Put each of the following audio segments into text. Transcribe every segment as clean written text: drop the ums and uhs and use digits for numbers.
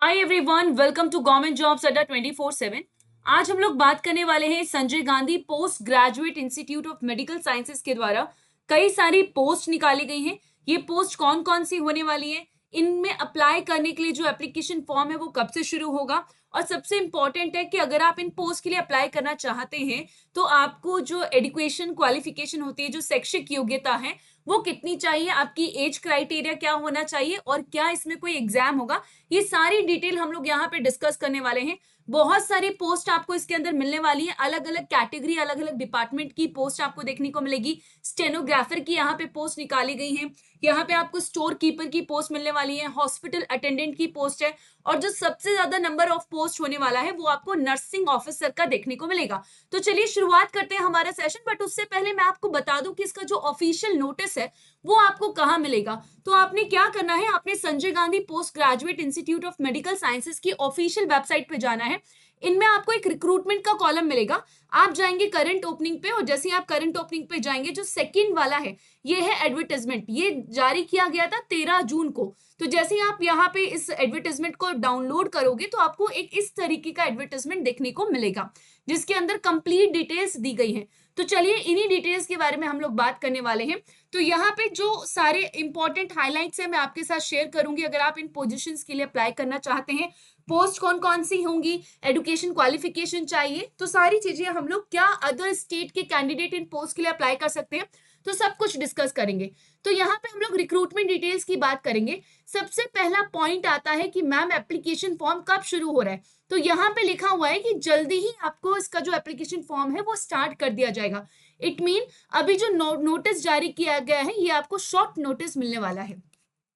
Hi everyone, welcome to government jobs अड्डा 24/7। आज हम लोग बात करने वाले हैं Sanjay Gandhi post graduate institute of medical sciences के द्वारा कई सारी पोस्ट निकाली गई हैं। ये पोस्ट कौन कौन सी होने वाली है, इनमें अप्लाई करने के लिए जो एप्लीकेशन फॉर्म है वो कब से शुरू होगा, और सबसे इंपॉर्टेंट है कि अगर आप इन पोस्ट के लिए अप्लाई करना चाहते हैं तो आपको जो एजुकेशन क्वालिफिकेशन होती है, जो शैक्षिक योग्यता है, वो कितनी चाहिए, आपकी एज क्राइटेरिया क्या होना चाहिए और क्या इसमें कोई एग्जाम होगा। ये सारी डिटेल हम लोग यहाँ पे डिस्कस करने वाले हैं। बहुत सारी पोस्ट आपको इसके अंदर मिलने वाली है, अलग अलग कैटेगरी, अलग अलग डिपार्टमेंट की पोस्ट आपको देखने को मिलेगी। स्टेनोग्राफर की यहाँ पे पोस्ट निकाली गई है, यहाँ पे आपको स्टोर कीपर की पोस्ट मिलने वाली है, हॉस्पिटल अटेंडेंट की पोस्ट है, और जो सबसे ज्यादा नंबर ऑफ पोस्ट होने वाला है वो आपको नर्सिंग ऑफिसर का देखने को मिलेगा। तो चलिए शुरुआत करते हैं हमारा सेशन, बट उससे पहले मैं आपको बता दूं कि इसका जो ऑफिशियल नोटिस है वो आपको कहाँ मिलेगा। तो आपने क्या करना है, आपने Sanjay Gandhi post graduate institute of medical sciences की ऑफिशियल वेबसाइट पे जाना है। इनमें आपको एक रिक्रूटमेंट का कॉलम मिलेगा, आप जाएंगे करंट ओपनिंग पे, और जैसे ही आप करंट ओपनिंग पे जाएंगे, जो सेकंड वाला है ये है एडवर्टाइजमेंट, ये जारी किया गया था 13 जून को। तो जैसे ही आप यहाँ पे इस एडवर्टाइजमेंट को डाउनलोड करोगे तो आपको एक इस तरीके का एडवर्टाइजमेंट देखने को मिलेगा जिसके अंदर कंप्लीट डिटेल्स दी गई हैं। तो चलिए इन्हीं डिटेल्स के बारे में हम लोग बात करने वाले हैं। तो यहाँ पे जो सारे इंपॉर्टेंट हाइलाइट्स है मैं आपके साथ शेयर करूंगी, अगर आप इन पोजीशंस के लिए अप्लाई करना चाहते हैं। पोस्ट कौन कौन सी होंगी, एजुकेशन क्वालिफिकेशन चाहिए, तो सारी चीजें हम लोग, क्या अदर स्टेट के कैंडिडेट इन पोस्ट के लिए अप्लाई कर सकते हैं, तो सब कुछ डिस्कस करेंगे। तो यहाँ पे हम लोग रिक्रूटमेंट डिटेल्स की बात करेंगे। सबसे पहला पॉइंट आता है कि मैम एप्लीकेशन फॉर्म कब शुरू हो रहा है। तो यहाँ पे लिखा हुआ है कि जल्दी ही आपको इसका जो एप्लीकेशन फॉर्म है वो स्टार्ट कर दिया जाएगा। इट मीन अभी जो नोटिस जारी किया गया है ये आपको शॉर्ट नोटिस मिलने वाला है,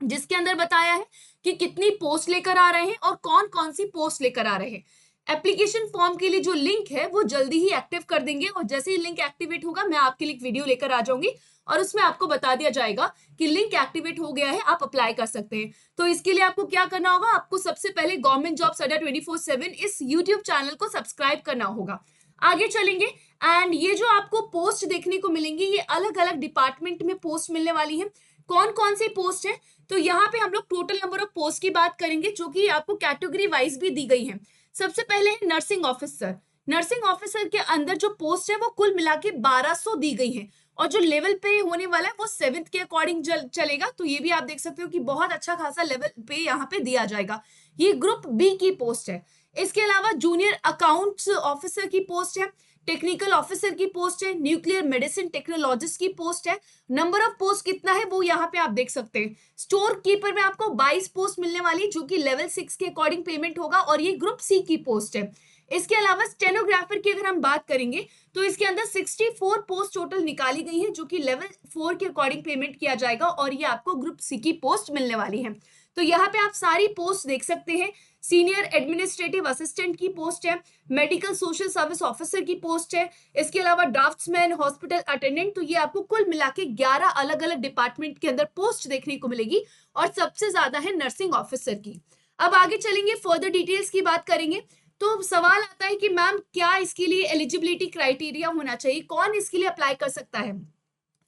जिसके अंदर बताया है कि कितनी पोस्ट लेकर आ रहे हैं और कौन कौन सी पोस्ट लेकर आ रहे हैं। एप्लीकेशन फॉर्म के लिए जो लिंक है वो जल्दी ही एक्टिव कर देंगे, और जैसे ही लिंक एक्टिवेट होगा मैं आपके लिए एक वीडियो लेकर आ जाऊंगी और उसमें आपको बता दिया जाएगा कि लिंक एक्टिवेट हो गया है, आप अप्लाई कर सकते हैं। तो इसके लिए आपको क्या करना होगा, आपको सबसे पहले गवर्नमेंट जॉब्स अड्डा 24/7 इस यूट्यूब चैनल को सब्सक्राइब करना होगा। आगे चलेंगे, एंड ये जो आपको पोस्ट देखने को मिलेंगी ये अलग अलग डिपार्टमेंट में पोस्ट मिलने वाली है। कौन कौन सी पोस्ट है, तो यहाँ पे हम लोग टोटल नंबर ऑफ पोस्ट की बात करेंगे जो कि आपको कैटेगरी वाइज भी दी गई है। सबसे पहले है नर्सिंग ऑफिसर। नर्सिंग ऑफिसर के अंदर जो पोस्ट है वो कुल मिला के 1200 दी गई है, और जो लेवल पे होने वाला है वो 7th के अकॉर्डिंग चलेगा। तो ये भी आप देख सकते हो कि बहुत अच्छा खासा लेवल पे यहाँ पे दिया जाएगा। ये ग्रुप बी की पोस्ट है। इसके अलावा जूनियर अकाउंट्स ऑफिसर की पोस्ट है, टेक्निकल ऑफिसर की पोस्ट है, न्यूक्लियर मेडिसिन टेक्नोलॉजिस्ट की पोस्ट है। नंबर ऑफ पोस्ट कितना है वो यहाँ पे आप देख सकते हैं। स्टोर कीपर में आपको 22 पोस्ट मिलने वाली, जो कि लेवल 6 के अकॉर्डिंग पेमेंट होगा, और ये ग्रुप सी की पोस्ट है। इसके अलावा स्टेनोग्राफर की अगर हम बात करेंगे तो इसके अंदर 64 पोस्ट टोटल निकाली गई है, जो कि लेवल 4 के अकॉर्डिंग पेमेंट किया जाएगा, और ये आपको ग्रुप सी की पोस्ट मिलने वाली है। तो यहाँ पे आप सारी पोस्ट देख सकते हैं। सीनियर एडमिनिस्ट्रेटिव असिस्टेंट की पोस्ट है, मेडिकल सोशल सर्विस ऑफिसर की पोस्ट है, इसके अलावा ड्राफ्ट्समैन, हॉस्पिटल अटेंडेंट। तो ये आपको कुल मिला के 11 अलग अलग डिपार्टमेंट के अंदर पोस्ट देखने को मिलेगी, और सबसे ज्यादा है नर्सिंग ऑफिसर की। अब आगे चलेंगे, फर्दर डिटेल्स की बात करेंगे। तो सवाल आता है कि मैम क्या इसके लिए एलिजिबिलिटी क्राइटेरिया होना चाहिए, कौन इसके लिए अप्लाई कर सकता है।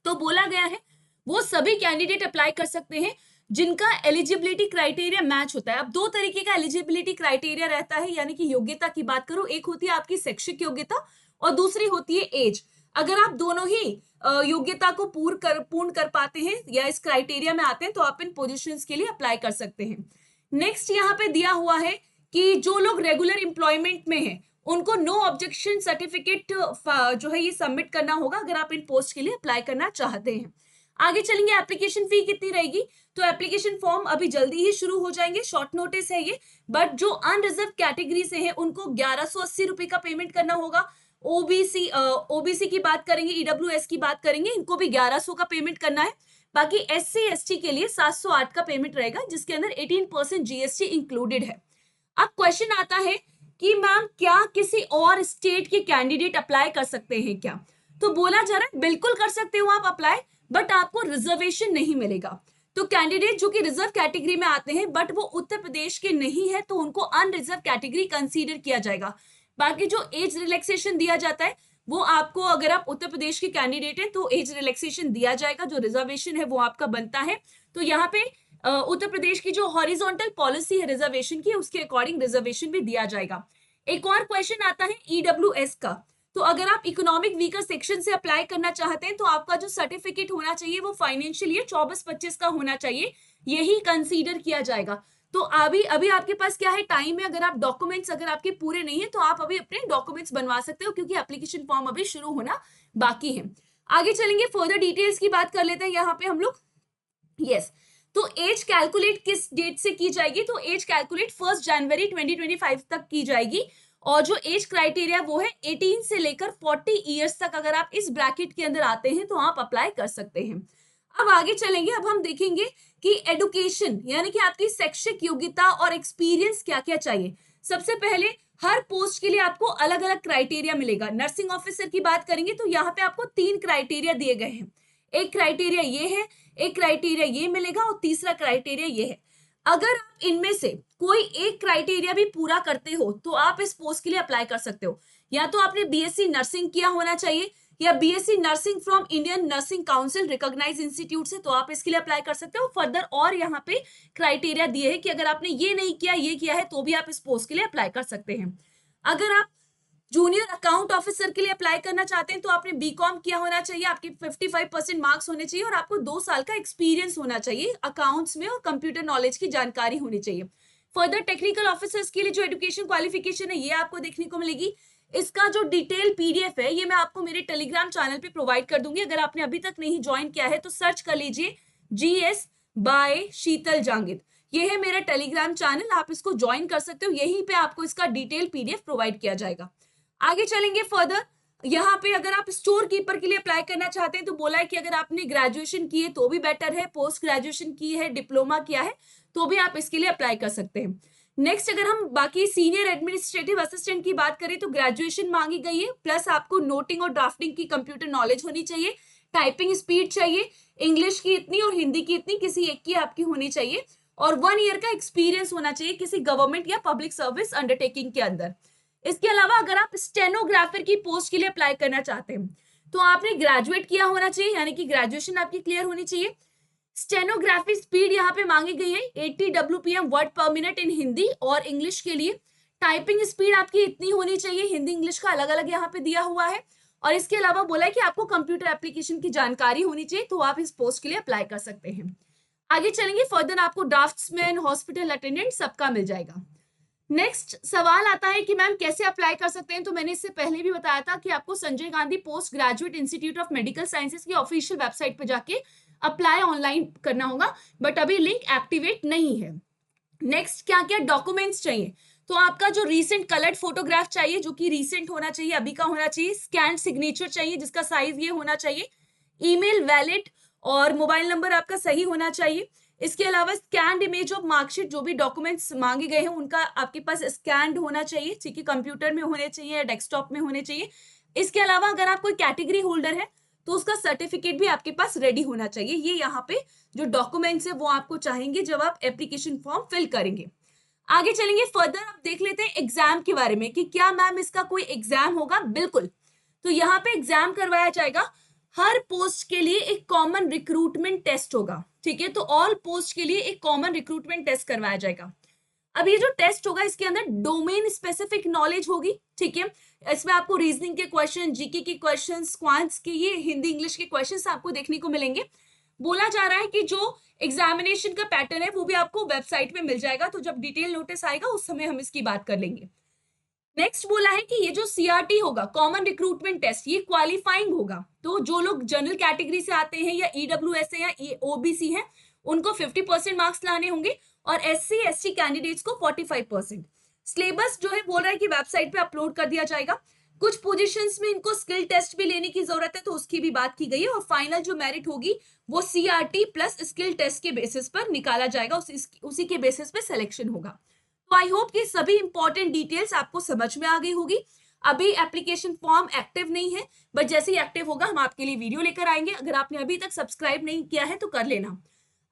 तो बोला गया है वो सभी कैंडिडेट अप्लाई कर सकते हैं जिनका एलिजिबिलिटी क्राइटेरिया मैच होता है। अब दो तरीके का एलिजिबिलिटी क्राइटेरिया रहता है, यानी कि योग्यता की बात करो, एक होती है आपकी शैक्षिक योग्यता और दूसरी होती है एज। अगर आप दोनों ही योग्यता को पूर्ण कर पाते हैं या इस क्राइटेरिया में आते हैं तो आप इन पोजीशंस के लिए अप्लाई कर सकते हैं। नेक्स्ट यहाँ पे दिया हुआ है कि जो लोग रेगुलर एम्प्लॉयमेंट में हैं उनको नो ऑब्जेक्शन सर्टिफिकेट जो है ये सबमिट करना होगा अगर आप इन पोस्ट के लिए अप्लाई करना चाहते हैं। आगे चलेंगे, एप्लीकेशन फी कितनी रहेगी। तो एप्लीकेशन फॉर्म अभी जल्दी ही शुरू हो जाएंगे, शॉर्ट नोटिस है ये, बट जो अनरिजर्व कैटेगरी से है उनको 1180 रुपए का पेमेंट करना होगा। ओबीसी की बात करेंगे, ईडब्ल्यूएस की बात करेंगे, इनको भी 1100 का पेमेंट करना है। बाकी एससी एसटी के लिए 708 का पेमेंट रहेगा, जिसके अंदर 18% जीएसटी इंक्लूडेड है। अब क्वेश्चन आता है कि मैम क्या किसी और स्टेट के कैंडिडेट अप्लाई कर सकते हैं क्या। तो बोला जा रहा है बिल्कुल कर सकते हो आप अप्लाई, बट आपको रिजर्वेशन नहीं मिलेगा। तो कैंडिडेट जो कि रिजर्व कैटेगरी में आते हैं बट वो उत्तर प्रदेश के नहीं है तो उनको अनरिजर्व कैटेगरी कंसीडर किया जाएगा। बाकी जो एज रिलैक्सेशन दिया जाता है वो आपको, अगर आप उत्तर प्रदेश के कैंडिडेट हैं तो एज रिलैक्सेशन दिया जाएगा, जो रिजर्वेशन है वो आपका बनता है। तो यहाँ पे उत्तर प्रदेश की जो हॉरिजॉन्टल पॉलिसी है रिजर्वेशन की, उसके अकॉर्डिंग रिजर्वेशन भी दिया जाएगा। एक और क्वेश्चन आता है ईडब्ल्यूएस का। तो अगर आप इकोनॉमिक वीकर सेक्शन से अप्लाई करना चाहते हैं तो आपका जो सर्टिफिकेट होना चाहिए वो फाइनेंशियल ईयर 24-25 का होना चाहिए, यही कंसीडर किया जाएगा। तो अभी अभी आपके पास क्या है, टाइम है। अगर आप डॉक्यूमेंट्स अगर आपके पूरे नहीं है तो आप अभी अपने डॉक्यूमेंट्स बनवा सकते हो, क्योंकि एप्लीकेशन फॉर्म अभी शुरू होना बाकी है। आगे चलेंगे, फर्दर डिटेल्स की बात कर लेते हैं यहाँ पे हम लोग। यस, तो एज कैलकुलेट किस डेट से की जाएगी? तो एज कैलकुलेट 1 जनवरी 2025 तक की जाएगी। और जो एज क्राइटेरिया वो है 18 से लेकर 40 इयर्स तक। अगर आप इस ब्रैकेट के अंदर आते हैं तो आप अप्लाई कर सकते हैं। अब आगे चलेंगे, अब हम देखेंगे कि एडुकेशन यानी कि आपकी शैक्षिक योग्यता और एक्सपीरियंस क्या क्या चाहिए। सबसे पहले हर पोस्ट के लिए आपको अलग अलग क्राइटेरिया मिलेगा। नर्सिंग ऑफिसर की बात करेंगे तो यहाँ पे आपको 3 क्राइटेरिया दिए गए हैं। एक क्राइटेरिया ये है, एक क्राइटेरिया ये मिलेगा और तीसरा क्राइटेरिया ये है। अगर आप इनमें से कोई एक क्राइटेरिया भी पूरा करते हो तो आप इस पोस्ट के लिए अप्लाई कर सकते हो। या तो आपने बीएससी नर्सिंग किया होना चाहिए या BSc nursing from Indian nursing council recognised institute से, तो आप इसके लिए अप्लाई कर सकते हो। फर्दर और यहाँ पे क्राइटेरिया दिए हैं कि अगर आपने ये नहीं किया, ये किया है, तो भी आप इस पोस्ट के लिए अप्लाई कर सकते हैं। अगर आप जूनियर अकाउंट ऑफिसर के लिए अप्लाई करना चाहते हैं तो आपने बीकॉम किया होना चाहिए, आपके 55% मार्क्स होने चाहिए और आपको 2 साल का एक्सपीरियंस होना चाहिए अकाउंट्स में और कंप्यूटर नॉलेज की जानकारी होनी चाहिए। फर्दर टेक्निकल ऑफिसर्स के लिए जो एजुकेशन क्वालिफिकेशन है ये आपको देखने को मिलेगी। इसका जो डिटेल पीडीएफ है ये मैं आपको मेरे टेलीग्राम चैनल पे प्रोवाइड कर दूंगी। अगर आपने अभी तक नहीं ज्वाइन किया है तो सर्च कर लीजिए जीएस बाय शीतल जांगिद, ये है मेरा टेलीग्राम चैनल, आप इसको ज्वाइन कर सकते हो। यहीं पे आपको इसका डिटेल पीडीएफ प्रोवाइड किया जाएगा। आगे चलेंगे फर्दर, यहाँ पे अगर आप स्टोर कीपर के लिए अप्लाई करना चाहते हैं तो बोला है कि अगर आपने ग्रेजुएशन की है तो भी बेटर है, पोस्ट ग्रेजुएशन की है, डिप्लोमा किया है तो भी आप इसके लिए अप्लाई कर सकते हैं। नेक्स्ट, अगर हम बाकी सीनियर एडमिनिस्ट्रेटिव असिस्टेंट की बात करें तो ग्रेजुएशन मांगी गई है, प्लस आपको नोटिंग और ड्राफ्टिंग की कंप्यूटर नॉलेज होनी चाहिए, टाइपिंग स्पीड चाहिए, इंग्लिश की इतनी और हिंदी की इतनी, किसी एक की आपकी होनी चाहिए, और 1 ईयर का एक्सपीरियंस होना चाहिए किसी गवर्नमेंट या पब्लिक सर्विस अंडरटेकिंग के अंदर। इसके अलावा अगर आप स्टेनोग्राफर की पोस्ट के लिए अप्लाई करना चाहते हैं तो आपने ग्रेजुएट किया होना चाहिए, यानी कि ग्रेजुएशन आपकी क्लियर होनी चाहिए। स्टेनोग्राफी स्पीड यहाँ पे मांगी गई है 80 WPM वर्ड पर मिनट इन हिंदी और इंग्लिश के लिए। टाइपिंग स्पीड आपकी इतनी होनी चाहिए, हिंदी इंग्लिश का अलग अलग यहाँ पे दिया हुआ है। और इसके अलावा बोला है कि आपको कंप्यूटर एप्लीकेशन की जानकारी होनी चाहिए, तो आप इस पोस्ट के लिए अप्लाई कर सकते हैं। आगे चलेंगे, फर्दर आपको ड्राफ्ट्समैन, हॉस्पिटल अटेंडेंट सबका मिल जाएगा। नेक्स्ट सवाल आता है कि मैम कैसे अप्लाई कर सकते हैं? तो मैंने इससे पहले भी बताया था कि आपको Sanjay Gandhi post graduate institute of medical sciences की ऑफिशियल वेबसाइट पे जाके अप्लाई ऑनलाइन करना होगा, बट अभी लिंक एक्टिवेट नहीं है। नेक्स्ट, क्या क्या डॉक्यूमेंट्स चाहिए? तो आपका जो रीसेंट कलर्ड फोटोग्राफ चाहिए, जो कि रीसेंट होना चाहिए, अभी का होना चाहिए। स्कैन सिग्नेचर चाहिए जिसका साइज ये होना चाहिए। ईमेल, वैलिड और मोबाइल नंबर आपका सही होना चाहिए। इसके अलावा स्कैन्ड इमेज ऑफ मार्कशीट, जो भी डॉक्यूमेंट्स मांगे गए हैं उनका आपके पास स्कैन्ड होना चाहिए, ठीक है, कंप्यूटर में होने चाहिए या डेस्कटॉप में होने चाहिए। इसके अलावा अगर आप कोई कैटेगरी होल्डर है तो उसका सर्टिफिकेट भी आपके पास रेडी होना चाहिए। ये यहाँ पे जो डॉक्यूमेंट्स है वो आपको चाहेंगे जब आप एप्लीकेशन फॉर्म फिल करेंगे। आगे चलेंगे, फर्दर आप देख लेते हैं एग्जाम के बारे में कि क्या मैम इसका कोई एग्जाम होगा। बिल्कुल, तो यहाँ पे एग्जाम करवाया जाएगा। हर पोस्ट के लिए एक कॉमन रिक्रूटमेंट टेस्ट होगा, ठीक है, तो ऑल पोस्ट के लिए एक कॉमन रिक्रूटमेंट टेस्ट करवाया जाएगा। अब ये जो टेस्ट होगा इसके अंदर डोमेन स्पेसिफिक नॉलेज होगी, ठीक है, इसमें आपको रीजनिंग के क्वेश्चन, जीके के क्वेश्चन, क्वांट्स के, ये हिंदी इंग्लिश के क्वेश्चन आपको देखने को मिलेंगे। बोला जा रहा है कि जो एग्जामिनेशन का पैटर्न है वो भी आपको वेबसाइट पे मिल जाएगा, तो जब डिटेल नोटिस आएगा उस समय हम इसकी बात कर लेंगे। नेक्स्ट बोला है कि ये जो सीआरटी होगा, कॉमन रिक्रूटमेंट टेस्ट, ये क्वालिफाइंग होगा। तो जो लोग जनरल कैटेगरी से आते हैं या ईडब्ल्यूएस है या ओबीसी है उनको 50% मार्क्स लाने होंगे और एससी एसटी कैंडिडेट्स को 45%। सिलेबस जो है बोल रहा है कि वेबसाइट पे अपलोड कर दिया जाएगा। कुछ पोजीशंस में इनको स्किल टेस्ट भी लेने की जरूरत है, तो उसकी भी बात की गई है। और फाइनल जो मेरिट होगी वो सीआरटी प्लस स्किल टेस्ट के बेसिस पर निकाला जाएगा, उसी के बेसिस पे सिलेक्शन होगा। तो आई होप कि सभी इंपॉर्टेंट डिटेल्स आपको समझ में आ गई होगी। अभी एप्लीकेशन फॉर्म एक्टिव नहीं है, बट जैसे ही एक्टिव होगा हम आपके लिए वीडियो लेकर आएंगे। अगर आपने अभी तक सब्सक्राइब नहीं किया है तो कर लेना।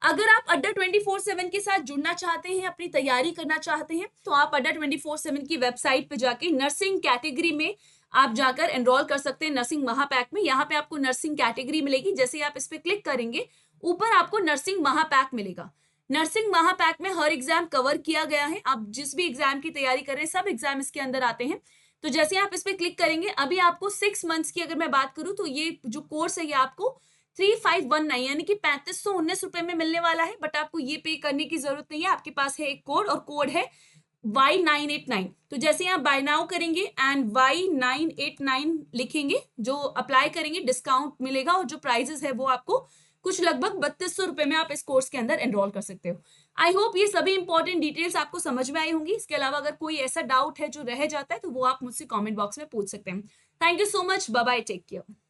अगर आप अड्डा 24/7 के साथ जुड़ना चाहते हैं, अपनी तैयारी करना चाहते हैं, तो आप अड्डा 24/7 की वेबसाइट पे जाके नर्सिंग कैटेगरी में आप जाकर एनरोल कर सकते हैं। नर्सिंग महापैक में यहाँ पे आपको नर्सिंग कैटेगरी मिलेगी। जैसे आप इस पे क्लिक करेंगे ऊपर आपको नर्सिंग महापैक मिलेगा। नर्सिंग महापैक में हर एग्जाम कवर किया गया है। आप जिस भी एग्जाम की तैयारी कर रहे हैं सब एग्जाम इसके अंदर आते हैं। तो जैसे आप इस पे क्लिक करेंगे, अभी आपको 6 मंथ्स की अगर मैं बात करूं तो ये जो कोर्स है ये आपको 3519 यानी कि 3519 रुपए में मिलने वाला है। बट आपको ये पे करने की जरूरत नहीं है, आपके पास है एक कोड और कोड है Y989। तो जैसे आप बाय नाउ करेंगे एंड Y989 लिखेंगे, जो अप्लाई करेंगे डिस्काउंट मिलेगा और जो प्राइजेस है वो आपको कुछ लगभग 3200 रुपए में आप इस कोर्स के अंदर एनरोल कर सकते हो। आई होप ये सभी इंपॉर्टेंट डिटेल्स आपको समझ में आई होंगी। इसके अलावा अगर कोई ऐसा डाउट है जो रह जाता है तो वो आप मुझसे कमेंट बॉक्स में पूछ सकते हैं। Thank you so much, bye bye, take care.